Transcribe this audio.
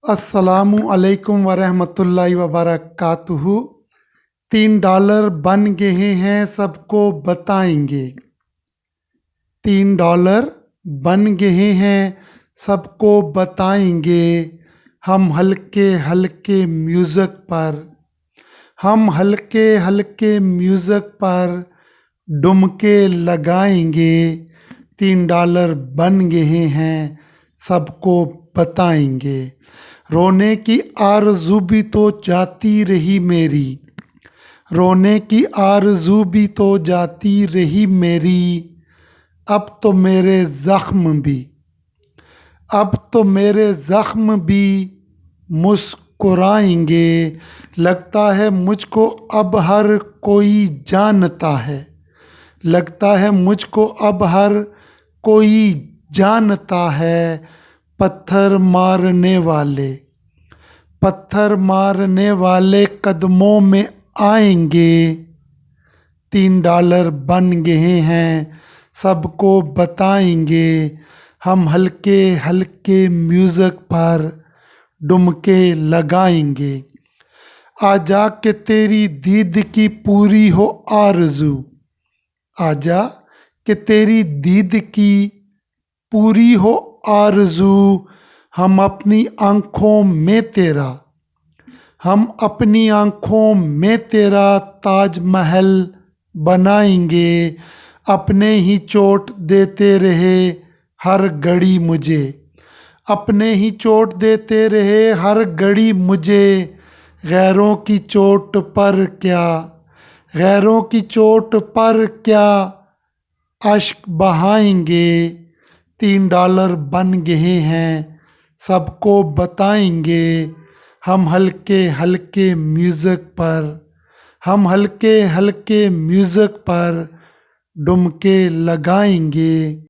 अस्सलामु अलैकुम वरहमतुल्लाहि वबरकातुहू। $3 बन गए हैं, सबको बताएंगे। $3 बन गए हैं, सबको बताएंगे। हम हल्के हल्के म्यूज़िक पर डुमके लगाएंगे। $3 बन गए हैं, सबको बताएंगे। रोने की आरज़ू भी तो जाती रही मेरी, रोने की आरज़ू भी तो जाती रही मेरी। अब तो मेरे ज़ख्म भी मुस्कुराएंगे। लगता है मुझको अब हर कोई जानता है, लगता है मुझको अब हर कोई जानता है। पत्थर मारने वाले कदमों में आएंगे। $3 बन गए हैं, सबको बताएंगे। हम हल्के हल्के म्यूज़िक पर डुमके लगाएंगे। आजा के तेरी दीद की पूरी हो आरज़ू, आजा के तेरी दीद की पूरी हो आरज़ू। हम अपनी आँखों में तेरा ताजमहल बनाएंगे। अपने ही चोट देते रहे हर घड़ी मुझे, अपने ही चोट देते रहे हर घड़ी मुझे। गैरों की चोट पर क्या अश्क बहाएंगे। $3 बन गए हैं, सबको बताएंगे। हम हल्के हल्के म्यूज़िक पर डुमके लगाएंगे।